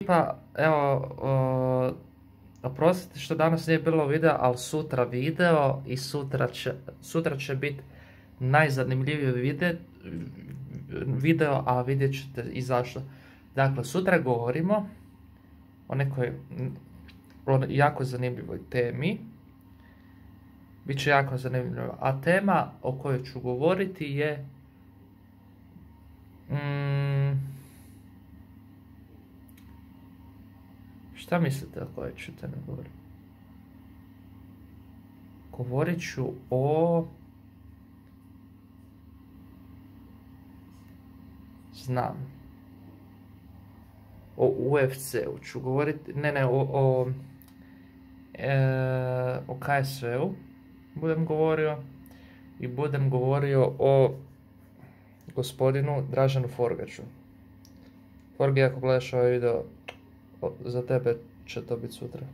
Pa, evo, oprostite što danas nije bilo video, ali sutra video i sutra će biti najzanimljiviji video, a vidjet ćete i zašto. Dakle, sutra govorimo o nekoj jako zanimljivoj temi. Biće jako zanimljivo. A tema o kojoj ću govoriti je šta mislite o kojoj ću temi govoriti? Govorit ću o... o UFC-u ću govoriti, o KSV-u budem govorio i budem govorio o gospodinu Draženu Forgaču. Forgi, ako gledaš ovaj video, za tebe će to biti sutra.